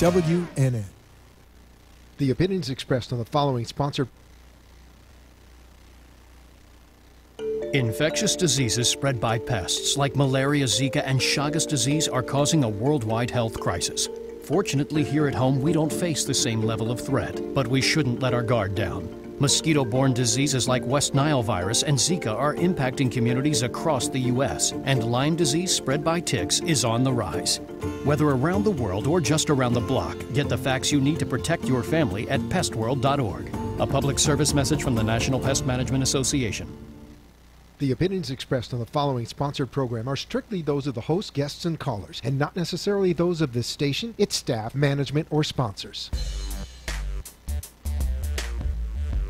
WNN. The opinions expressed on the following sponsored. Infectious diseases spread by pests like malaria, Zika, and Chagas disease are causing a worldwide health crisis. Fortunately, here at home, we don't face the same level of threat, but we shouldn't let our guard down. Mosquito-borne diseases like West Nile virus and Zika are impacting communities across the U.S., and Lyme disease spread by ticks is on the rise. Whether around the world or just around the block, get the facts you need to protect your family at pestworld.org. A public service message from the National Pest Management Association. The opinions expressed on the following sponsored program are strictly those of the host, guests, and callers, and not necessarily those of this station, its staff, management, or sponsors.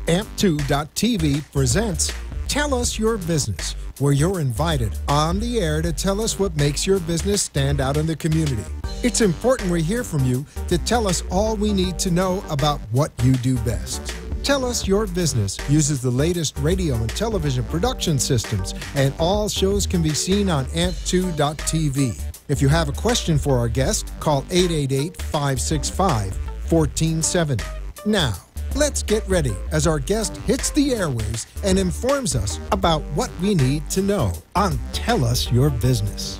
AMP2.TV presents Tell Us Your Business, where you're invited on the air to tell us what makes your business stand out in the community. It's important we hear from you to tell us all we need to know about what you do best. Tell Us Your Business uses the latest radio and television production systems, and all shows can be seen on AMP2.TV. If you have a question for our guest, call 888-565-1470. Now, let's get ready as our guest hits the airwaves and informs us about what we need to know on Tell Us Your Business.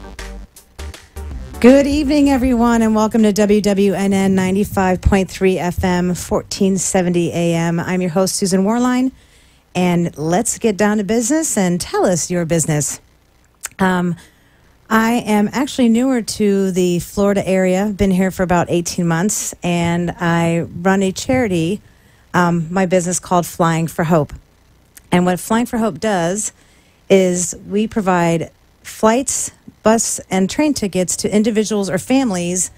Good evening, everyone, and welcome to WWNN 95.3 FM, 1470 AM. I'm your host, Susan Warline, and let's get down to business and tell us your business. I am actually newer to the Florida area, been here for about 18 months, and I run a charity, my business called Flying for Hope. And what Flying for Hope does is we provide flights, bus, and train tickets to individuals or families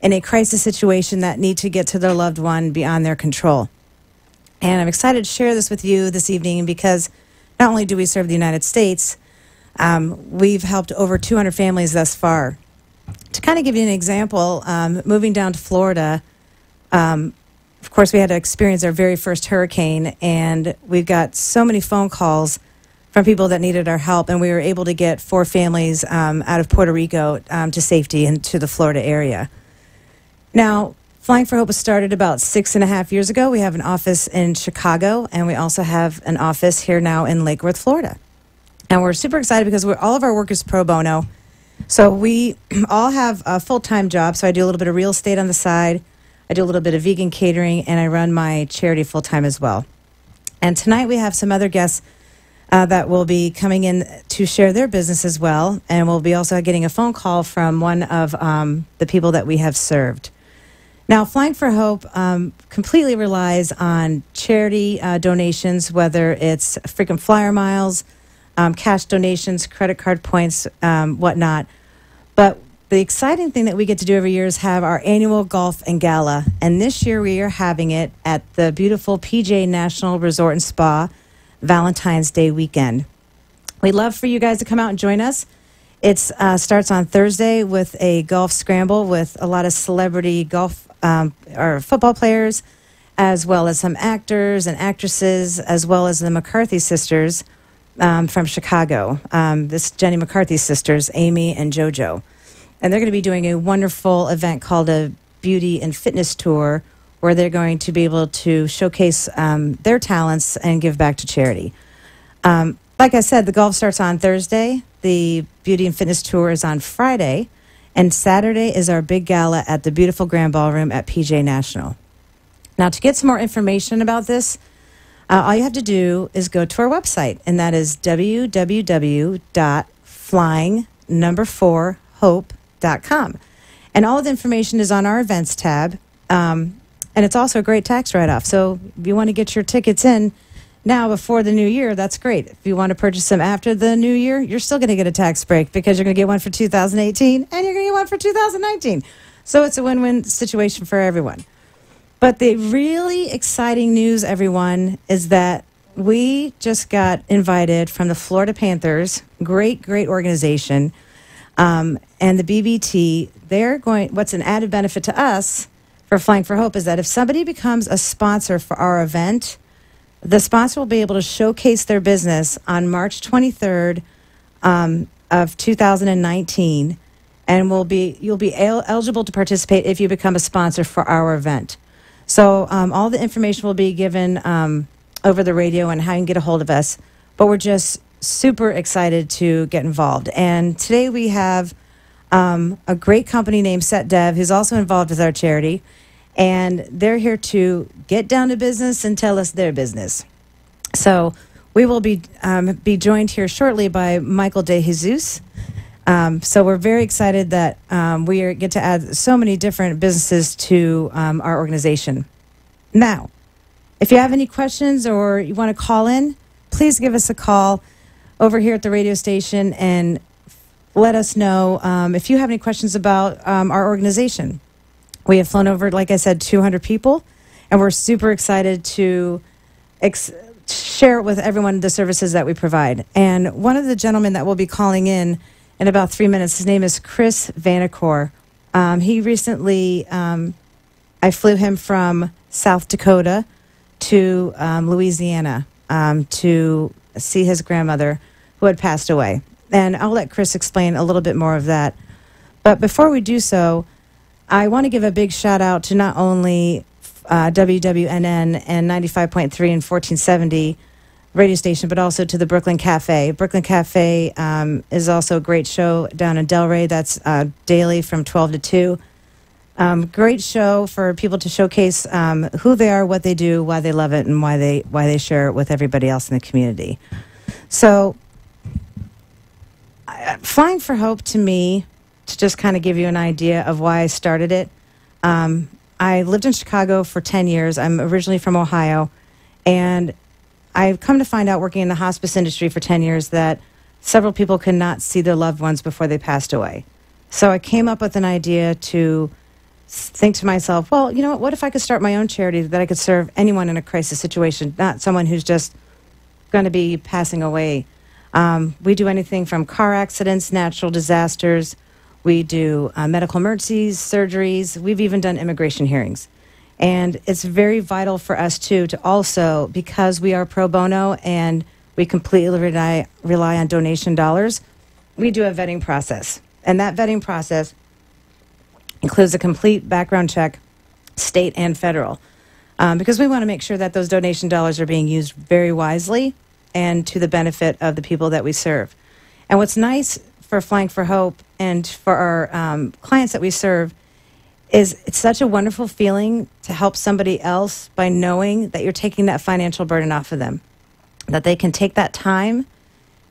in a crisis situation that need to get to their loved one beyond their control. And I'm excited to share this with you this evening because not only do we serve the United States, we've helped over 200 families thus far. To kind of give you an example, moving down to Florida, of course, we had to experience our very first hurricane, and we've got so many phone calls from people that needed our help, and we were able to get 4 families out of Puerto Rico to safety into the Florida area. Now, Flying for Hope was started about 6.5 years ago. We have an office in Chicago, and we also have an office here now in Lake Worth, Florida. And we're super excited because all of our work is pro bono. So we all have a full-time job. So I do a little bit of real estate on the side. I do a little bit of vegan catering, and I run my charity full-time as well. And tonight we have some other guests that will be coming in to share their business as well. And we'll be also getting a phone call from one of the people that we have served. Now, Flying for Hope completely relies on charity donations, whether it's frequent flyer miles, cash donations, credit card points, whatnot. But the exciting thing that we get to do every year is have our annual golf and gala. And this year we are having it at the beautiful PJ National Resort and Spa Valentine's Day weekend. We'd love for you guys to come out and join us. It starts on Thursday with a golf scramble with a lot of celebrity golf or football players, as well as some actors and actresses, as well as the McCarthy sisters from Chicago. This Jenny McCarthy sisters, Amy and JoJo. And they're going to be doing a wonderful event called a beauty and fitness tour, where they're going to be able to showcase their talents and give back to charity. Like I said, the golf starts on Thursday. The beauty and fitness tour is on Friday. And Saturday is our big gala at the beautiful Grand Ballroom at PJ National. Now, to get some more information about this, all you have to do is go to our website, and that is www.flying4hope.com. And all of the information is on our events tab. And it's also a great tax write-off. So if you want to get your tickets in now before the new year, that's great. If you want to purchase them after the new year, you're still going to get a tax break because you're going to get one for 2018 and you're going to get one for 2019. So it's a win-win situation for everyone. But the really exciting news, everyone, is that we just got invited from the Florida Panthers, great organization, and the BBT. What's an added benefit to us for Flying for Hope is that if somebody becomes a sponsor for our event, the sponsor will be able to showcase their business on March 23rd of 2019 and you'll be eligible to participate if you become a sponsor for our event. So all the information will be given over the radio and how you can get a hold of us. But we're just super excited to get involved. And today we have a great company named SetDev, who's also involved with our charity. And they're here to get down to business and tell us their business. So we will be joined here shortly by Michael De Jesus. So we're very excited that get to add so many different businesses to our organization. Now, if you have any questions or you want to call in, please give us a call over here at the radio station and let us know if you have any questions about our organization. We have flown over, like I said, 200 people, and we're super excited to share with everyone the services that we provide. And one of the gentlemen that will be calling in about 3 minutes, his name is Chris Vanacore. He recently, I flew him from South Dakota to Louisiana to see his grandmother who had passed away. And I'll let Chris explain a little bit more of that. But before we do so, I want to give a big shout out to not only WWNN and 95.3 and 1470 radio station, but also to the Brooklyn Cafe. Brooklyn Cafe is also a great show down in Delray. That's daily from 12 to 2. Great show for people to showcase who they are, what they do, why they love it, and why they share it with everybody else in the community. So, Flying for Hope, to me, to just kind of give you an idea of why I started it, I lived in Chicago for 10 years. I'm originally from Ohio, and I've come to find out, working in the hospice industry for 10 years, that several people could not see their loved ones before they passed away. So I came up with an idea to think to myself, well, you know what if I could start my own charity that I could serve anyone in a crisis situation, not someone who's just going to be passing away. We do anything from car accidents, natural disasters. We do medical emergencies, surgeries. We've even done immigration hearings. And it's very vital for us, too, to also, because we are pro bono and we completely rely on donation dollars, we do a vetting process. And that vetting process includes a complete background check, state and federal, because we want to make sure that those donation dollars are being used very wisely and to the benefit of the people that we serve. And what's nice for Flying for Hope and for our clients that we serve is it's such a wonderful feeling to help somebody else by knowing that you're taking that financial burden off of them, that they can take that time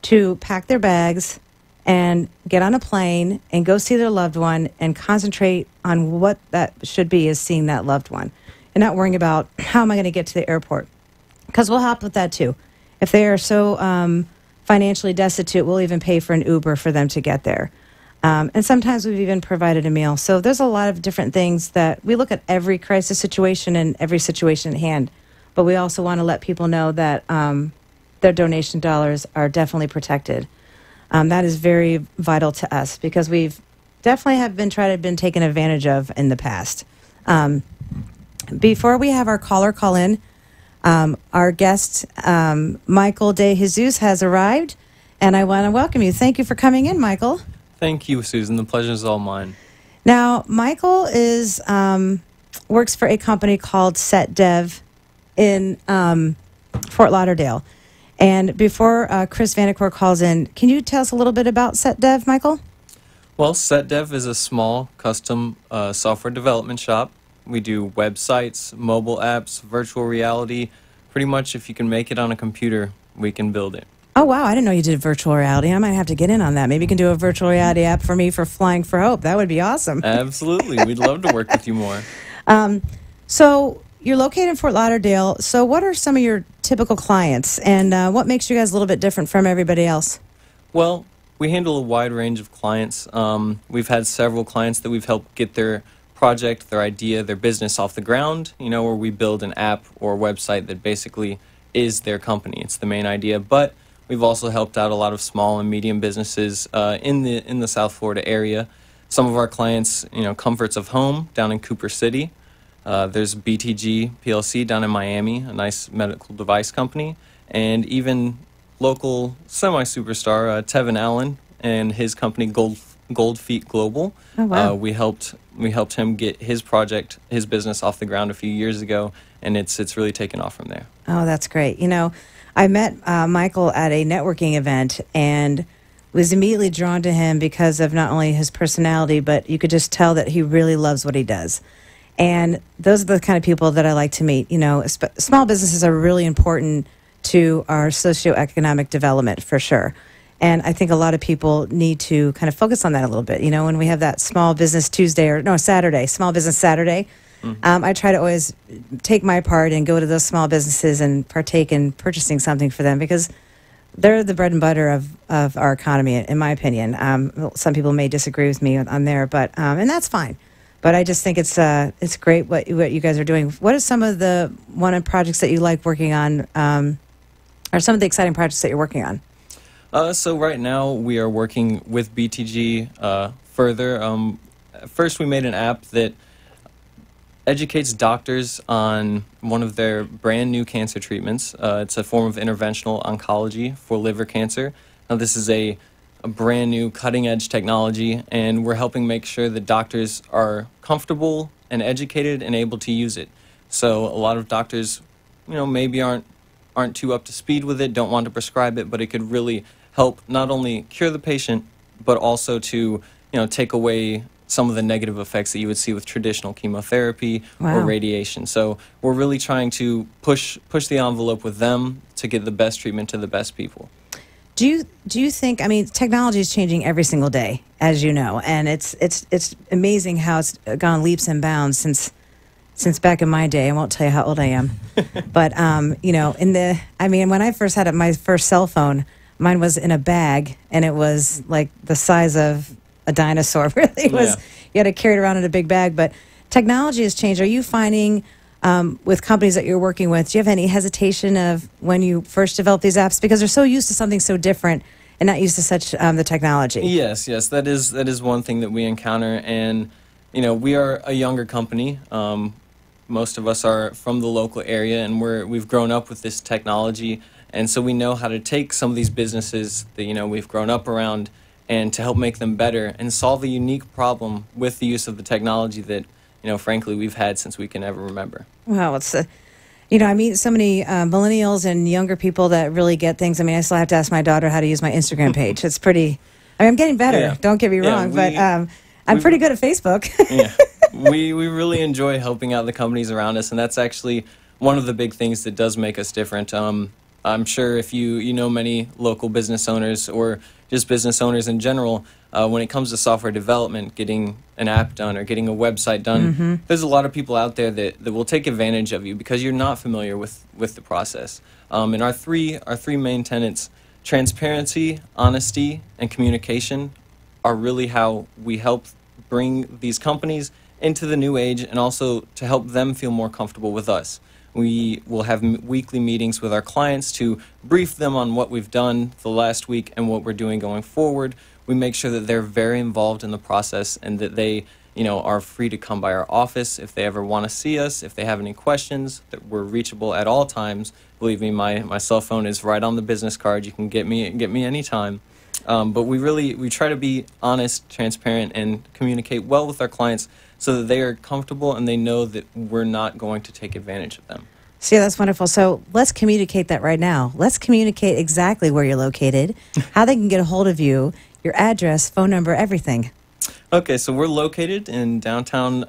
to pack their bags and get on a plane and go see their loved one and concentrate on what that should be, is seeing that loved one and not worrying about how am I going to get to the airport, because we'll help with that too. If they are so financially destitute, we'll even pay for an Uber for them to get there. And sometimes we've even provided a meal. So there's a lot of different things that we look at every crisis situation and every situation at hand. But we also want to let people know that their donation dollars are definitely protected. That is very vital to us because we've definitely been taken advantage of in the past. Before we have our caller call in, our guest, Michael De Jesus, has arrived, and I want to welcome you. Thank you for coming in, Michael. Thank you, Susan. The pleasure is all mine. Now, Michael works for a company called SetDev in Fort Lauderdale. And before Chris Vanacore calls in, can you tell us a little bit about SetDev, Michael? Well, SetDev is a small, custom software development shop. We do websites, mobile apps, virtual reality. Pretty much if you can make it on a computer, we can build it. Oh, wow. I didn't know you did virtual reality. I might have to get in on that. Maybe you can do a virtual reality app for me for Flying for Hope. That would be awesome. Absolutely. We'd love to work with you more. So you're located in Fort Lauderdale. So what are some of your typical clients, and what makes you guys a little bit different from everybody else? Well, we handle a wide range of clients. We've had several clients that we've helped get their project, their idea, their business off the ground, where we build an app or website that basically is their company. It's the main idea. But we've also helped out a lot of small and medium businesses in the South Florida area. Some of our clients, Comforts of Home down in Cooper City. There's BTG PLC down in Miami, a nice medical device company. And even local semi-superstar Tevin Allen and his company Gold Feet Global. Oh, wow. We helped him get his business off the ground a few years ago, and it's really taken off from there. Oh, that's great. I met Michael at a networking event and was immediately drawn to him because of not only his personality, but you could just tell that he really loves what he does. And those are the kind of people that I like to meet. Small businesses are really important to our socioeconomic development for sure. And I think a lot of people need to kind of focus on that a little bit. When we have that Small Business Saturday, Small Business Saturday, I try to always take my part and go to those small businesses and partake in purchasing something for them because they're the bread and butter of our economy, in my opinion. Some people may disagree with me on there, but and that's fine. But I just think it's great what you guys are doing. What are some of the projects that you like working on, or some of the exciting projects that you're working on? So right now we are working with BTG further. First, we made an app that educates doctors on one of their brand new cancer treatments. It's a form of interventional oncology for liver cancer. Now, this is a brand new cutting-edge technology, and we're helping make sure that doctors are comfortable and educated and able to use it. So a lot of doctors, maybe aren't too up to speed with it, don't want to prescribe it, but it could really help not only cure the patient, but also to, take away some of the negative effects that you would see with traditional chemotherapy or radiation. So we're really trying to push the envelope with them to get the best treatment to the best people. Do you think? Technology is changing every single day, as you know, and it's amazing how it's gone leaps and bounds since back in my day. I won't tell you how old I am, but when I first had my first cell phone, mine was in a bag, and it was like the size of a dinosaur. Really, it was. You had to carry it around in a big bag. But technology has changed. Are you finding with companies that you're working with, do you have any hesitation of when you first developed these apps because they're so used to something so different and not used to such the technology? Yes, that is one thing that we encounter, and we are a younger company. Most of us are from the local area, and we've grown up with this technology, and so we know how to take some of these businesses that we've grown up around and to help make them better and solve a unique problem with the use of the technology that frankly we've had since we can ever remember. Wow, it's I meet so many millennials and younger people that really get things. I still have to ask my daughter how to use my Instagram page. It's pretty. I'm getting better. Yeah. Don't get me wrong, but I'm pretty good at Facebook. Yeah, we really enjoy helping out the companies around us, and that's actually one of the big things that does make us different. I'm sure if you know many local business owners or just business owners in general, when it comes to software development, getting an app done or getting a website done, there's a lot of people out there that will take advantage of you because you're not familiar with the process. And our three main tenets, transparency, honesty, and communication, are really how we help bring these companies into the new age and also to help them feel more comfortable with us. We will have weekly meetings with our clients to brief them on what we've done the last week and what we're doing going forward. We make sure that they're very involved in the process and that they, are free to come by our office if they ever want to see us, if they have any questions, that we're reachable at all times. Believe me, my cell phone is right on the business card. You can get me anytime. But we try to be honest, transparent, and communicate well with our clients so that they are comfortable and they know that we're not going to take advantage of them. See, that's wonderful. So let's communicate that right now. Let's communicate exactly where you're located, how they can get a hold of you, your address, phone number, everything. Okay, so we're located in downtown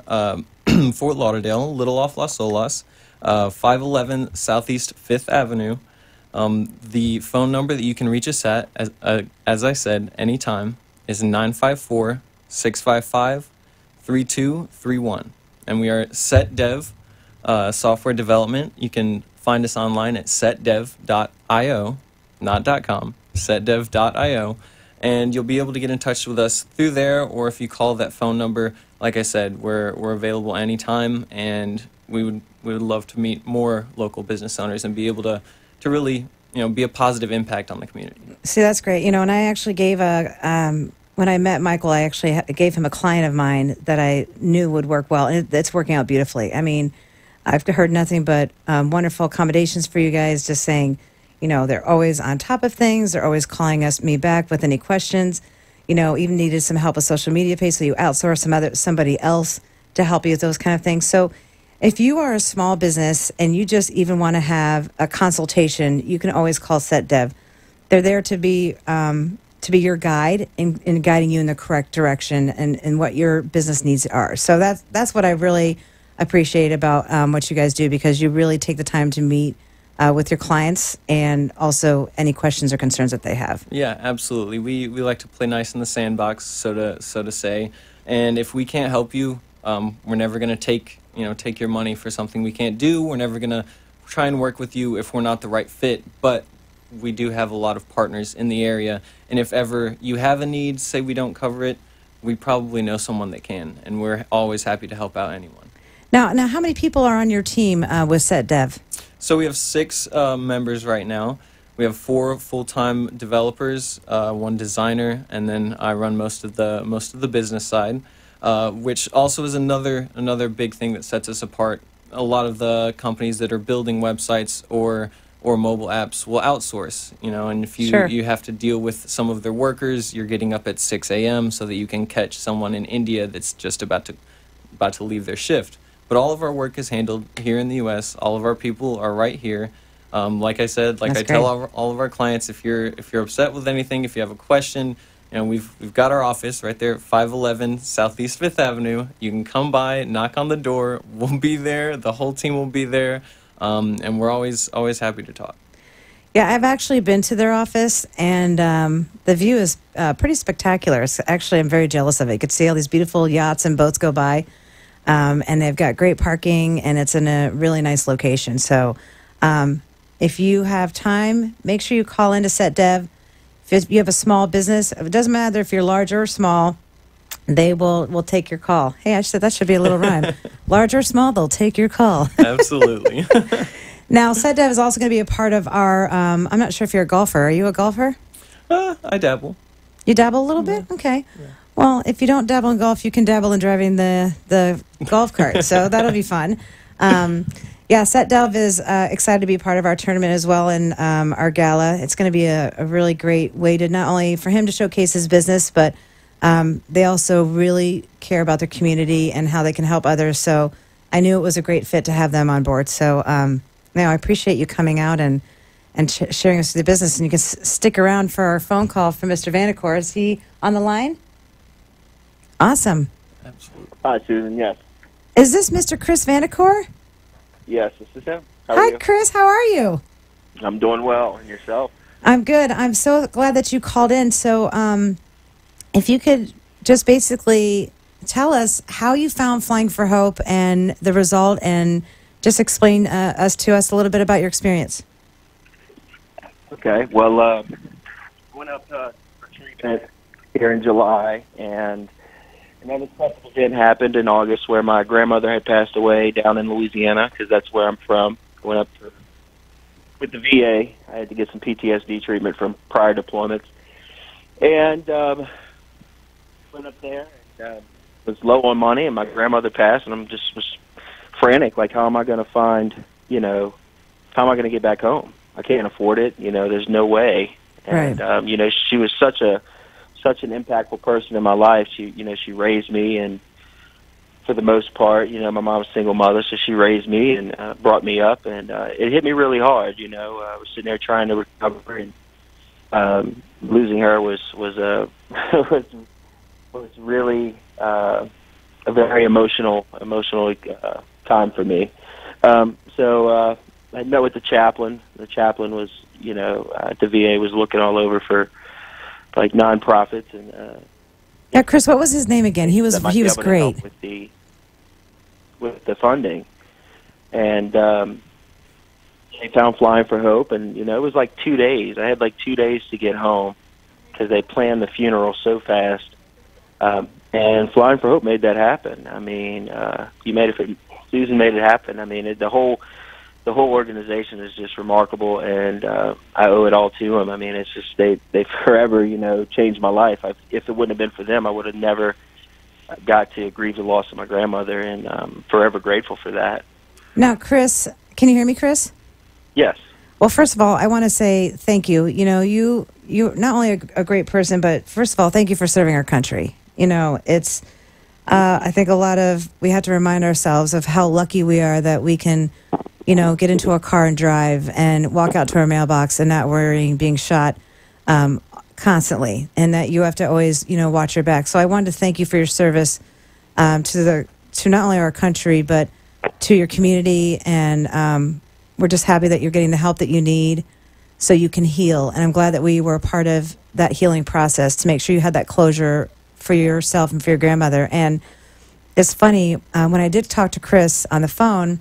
Fort Lauderdale, little off Las Olas, 511 Southeast 5th Avenue. The phone number that you can reach us at, as I said, anytime, is 954-655-3231. And we are SetDev Software Development. You can find us online at setdev.io, not .com, setdev.io. And you'll be able to get in touch with us through there, or if you call that phone number, like I said, we're available anytime, and we would love to meet more local business owners and be able to really, be a positive impact on the community. See, that's great. And I actually gave when I met Michael, I actually gave him a client of mine that I knew would work well, and it's working out beautifully. I've heard nothing but wonderful accommodations for you guys, just saying, they're always on top of things. They're always calling me back with any questions. even needed some help with social media page, so you outsource somebody else to help you with those kind of things. So if you are a small business and you just even want to have a consultation, you can always call SetDev. They're there to be your guide in guiding you in the correct direction and what your business needs are. So that's what I really appreciate about what you guys do, because you really take the time to meet with your clients and also any questions or concerns that they have. Yeah, absolutely. We like to play nice in the sandbox, so to say. And if we can't help you, we're never going to take your money for something we can't do. We're never going to try and work with you if we're not the right fit. But we do have a lot of partners in the area, and if ever you have a need, say we don't cover it, we probably know someone that can, and we're always happy to help out anyone. Now, how many people are on your team with SetDev? So we have 6 members right now. We have 4 full-time developers, 1 designer, and then I run most of the business side, which also is another big thing that sets us apart. A lot of the companies that are building websites or mobile apps will outsource, and if you have to deal with some of their workers, you're getting up at 6 a.m. so that you can catch someone in India that's just about to leave their shift. But all of our work is handled here in the U.S. All of our people are right here. Like I said, That's tell great. all of our clients, if you're upset with anything, if you have a question, we've got our office right there at 511 Southeast 5th Avenue. You can come by, knock on the door. We'll be there. The whole team will be there. And we're always happy to talk. Yeah, I've actually been to their office, and the view is pretty spectacular. I'm very jealous of it. You could see all these beautiful yachts and boats go by, and they've got great parking, and it's in a really nice location. So if you have time, make sure you call into SetDev. If you have a small business, it doesn't matter if you're large or small, they will take your call. Hey, I said that should be a little rhyme. Large or small, they'll take your call. Absolutely. Now, SetDev is also going to be a part of our, I'm not sure if you're a golfer. Are you a golfer? I dabble. You dabble a little bit? Okay. Yeah. Well, if you don't dabble in golf, you can dabble in driving the golf cart. So that'll be fun. SetDev is excited to be part of our tournament as well, and our gala. It's going to be a really great way to not only for him to showcase his business, but they also really care about their community and how they can help others. So I knew it was a great fit to have them on board. So I appreciate you coming out and sharing us the business. And you can stick around for our phone call from Mr. Vanacore. Is he on the line? Awesome. Absolutely. Hi, Susan. Yes. Is this Mr. Chris Vanacore? Yes, this is him. How are Hi, you? Chris. How are you? I'm doing well. And yourself? I'm good. I'm so glad that you called in. So if you could just basically tell us how you found Flying for Hope and the result, and just explain to us a little bit about your experience. Okay. Well, I went up for treatment here in July, and an unexpected event happened in August where my grandmother had passed away down in Louisiana, because that's where I'm from. I went up with the VA. I had to get some PTSD treatment from prior deployments. And went up there and was low on money, and my grandmother passed, and was frantic. Like, how am I going to find, how am I going to get back home? I can't afford it. There's no way. And, Right. She was such an impactful person in my life. She raised me, and for the most part, my mom was a single mother, so she raised me and brought me up, and it hit me really hard. I was sitting there trying to recover, and losing her was really a very emotional time for me. So I met with the chaplain. The chaplain was, at the VA, was looking all over for like nonprofits, and Yeah, Chris, what was his name again? He was that might be able to great. help with the funding, and they found Flying for Hope, and it was like 2 days. I had like 2 days to get home because they planned the funeral so fast, and Flying for Hope made that happen. I mean, Susan made it happen. I mean, the whole organization is just remarkable, and I owe it all to them. I mean, it's just they forever, changed my life. If it wouldn't have been for them, I would have never got to grieve the loss of my grandmother, and I'm forever grateful for that. Now, Chris, can you hear me, Chris? Yes. Well, first of all, I want to say thank you. You know, you're not only a great person, but first of all, thank you for serving our country. You know, it's I think we have to remind ourselves of how lucky we are that we can, you know, get into a car and drive and walk out to our mailbox and not worrying being shot constantly, and that you have to always, you know, watch your back. So I wanted to thank you for your service to not only our country but to your community, and we're just happy that you're getting the help that you need so you can heal. And I'm glad that we were a part of that healing process to make sure you had that closure for yourself and for your grandmother. And it's funny, when I did talk to Chris on the phone,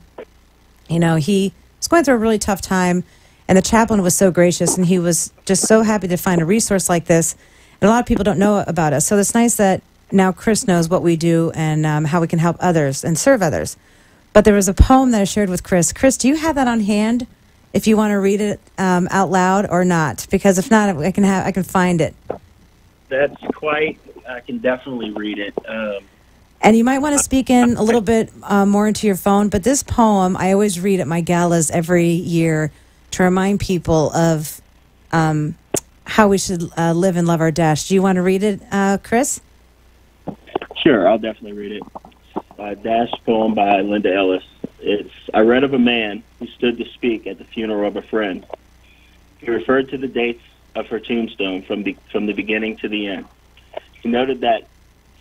you know, he was going through a really tough time, and the chaplain was so gracious, and he was just so happy to find a resource like this. And a lot of people don't know about us. So it's nice that now Chris knows what we do and how we can help others and serve others. But there was a poem that I shared with Chris. Chris, do you have that on hand if you want to read it out loud or not? Because if not, I can find it. I can definitely read it. And you might want to speak in a little bit more into your phone. But this poem, I always read at my galas every year to remind people of how we should live and love our dash. Do you want to read it, Chris? Sure, I'll definitely read it. Dash poem by Linda Ellis. I read of a man who stood to speak at the funeral of a friend. He referred to the dates of her tombstone from the beginning to the end. He noted that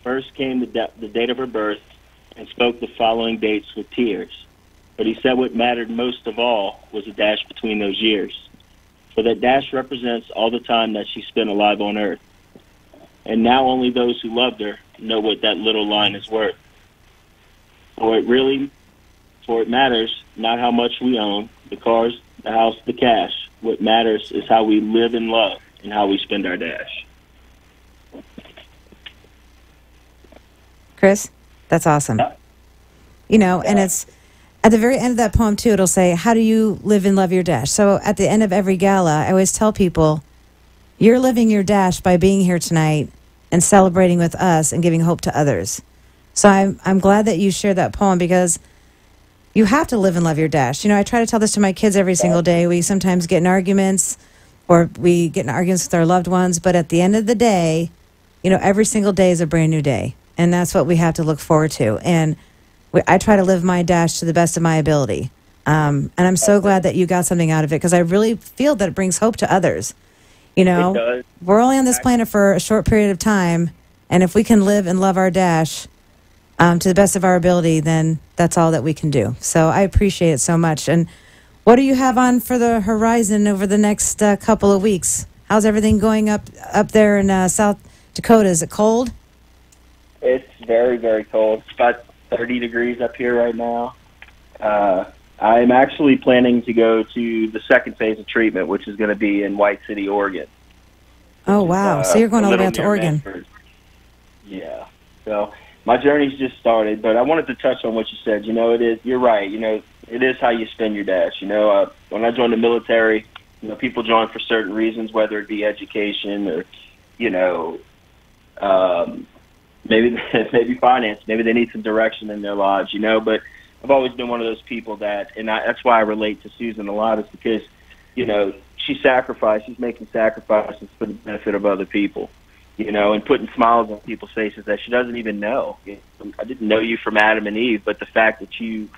first came the date of her birth and spoke the following dates with tears. But he said what mattered most of all was a dash between those years. For that dash represents all the time that she spent alive on earth. And now only those who loved her know what that little line is worth. For it matters not how much we own, the cars, the house, the cash. What matters is how we live and love and how we spend our dash. Chris, that's awesome. Yeah. You know, and it's at the very end of that poem, too, it'll say, how do you live and love your dash? So at the end of every gala, I always tell people, you're living your dash by being here tonight and celebrating with us and giving hope to others. So I'm glad that you shared that poem, because you have to live and love your dash. You know, I try to tell this to my kids every single day. We sometimes get in arguments, or we get in arguments with our loved ones, but at the end of the day, you know, every single day is a brand new day, and that's what we have to look forward to. And I try to live my dash to the best of my ability. And I'm so glad that you got something out of it, because I really feel that it brings hope to others. You know, we're only on this planet for a short period of time, and if we can live and love our dash to the best of our ability, then that's all that we can do. So I appreciate it so much. And what do you have on for the horizon over the next couple of weeks? How's everything going up there in South Dakota? Is it cold? It's very, very cold. It's about 30 degrees up here right now. I'm actually planning to go to the second phase of treatment, which is going to be in White City, Oregon. Oh, wow. So you're going all the way up to Oregon. Medford. Yeah. So my journey's just started, but I wanted to touch on what you said. You know, you're right. You know, it is how you spend your dash. You know, when I joined the military, you know, people join for certain reasons, whether it be education or, you know, maybe finance. Maybe they need some direction in their lives, you know. But I've always been one of those people that's why I relate to Susan a lot, is because, you know, she's making sacrifices for the benefit of other people, you know, and putting smiles on people's faces that she doesn't even know. I didn't know you from Adam and Eve, but the fact that you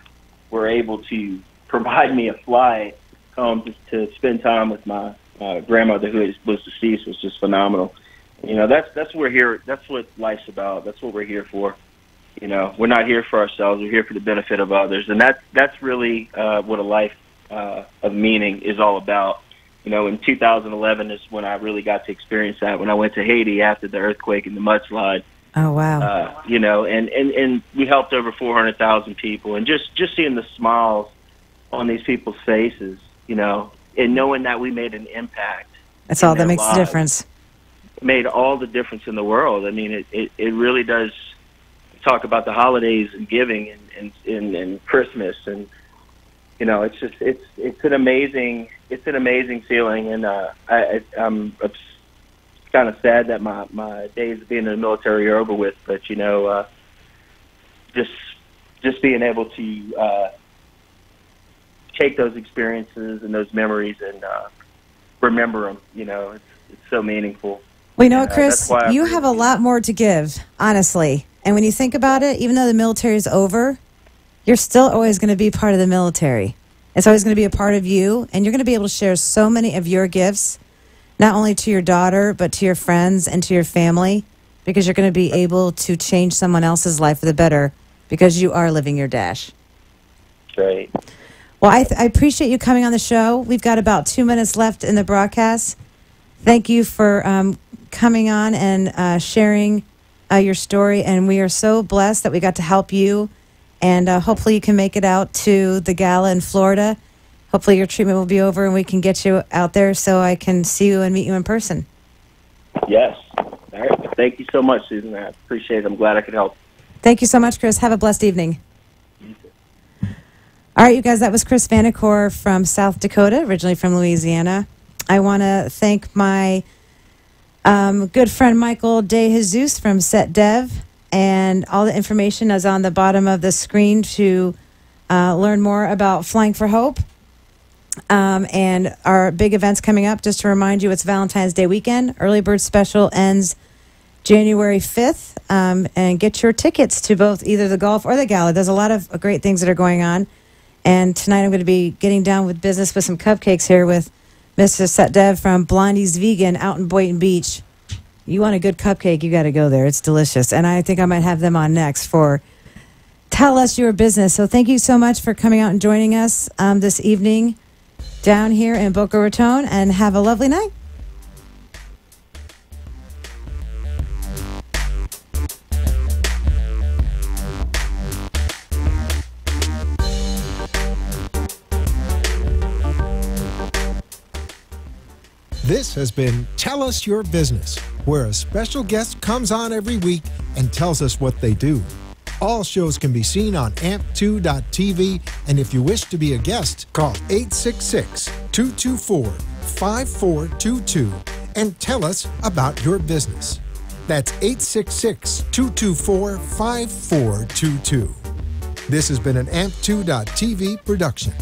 were able to provide me a flight home to spend time with my grandmother who was deceased was just phenomenal. You know, that's what we're here. That's what life's about. That's what we're here for. You know, we're not here for ourselves. We're here for the benefit of others, and that's really what a life of meaning is all about. You know, in 2011 is when I really got to experience that, when I went to Haiti after the earthquake and the mudslide. Oh, wow. You know, and we helped over 400,000 people, and just seeing the smiles on these people's faces, you know, and knowing that we made an impact. That's all that makes the difference. Made all the difference in the world. I mean, it really does. Talk about the holidays and giving and Christmas, and you know, it's an amazing feeling, and I'm kind of sad that my days of being in the military are over with, but you know, just being able to take those experiences and those memories and remember them. You know, it's so meaningful. Well, you know, Chris, you have a lot more to give, honestly. And when you think about it, even though the military is over, you're still always going to be part of the military. It's always going to be a part of you, and you're going to be able to share so many of your gifts, not only to your daughter, but to your friends and to your family, because you're going to be able to change someone else's life for the better because you are living your dash. Great. Well, I appreciate you coming on the show. We've got about 2 minutes left in the broadcast. Thank you for coming on and sharing your story, and we are so blessed that we got to help you. And hopefully you can make it out to the gala in Florida. Hopefully your treatment will be over and we can get you out there so I can see you and meet you in person. Yes. All right. Thank you so much, Susan. I appreciate it. I'm glad I could help. Thank you so much, Chris. Have a blessed evening. All right, you guys, that was Chris Vanacore from South Dakota, originally from Louisiana. I want to thank my good friend Michael De Jesus from Set Dev. And all the information is on the bottom of the screen to learn more about Flying for Hope. And our big events coming up, just to remind you, it's Valentine's Day weekend. Early bird special ends January 5th. And get your tickets to both either the golf or the gala. There's a lot of great things that are going on. And tonight I'm going to be getting down with business with some cupcakes here with Mr. Set Dev from Blondie's Vegan out in Boynton Beach. You want a good cupcake, you got to go there. It's delicious. And I think I might have them on next for Tell Us Your Business. So thank you so much for coming out and joining us this evening down here in Boca Raton, and have a lovely night. This has been Tell Us Your Business, where a special guest comes on every week and tells us what they do. All shows can be seen on amp2.tv, and if you wish to be a guest, call 866-224-5422 and tell us about your business. That's 866-224-5422. This has been an amp2.tv production.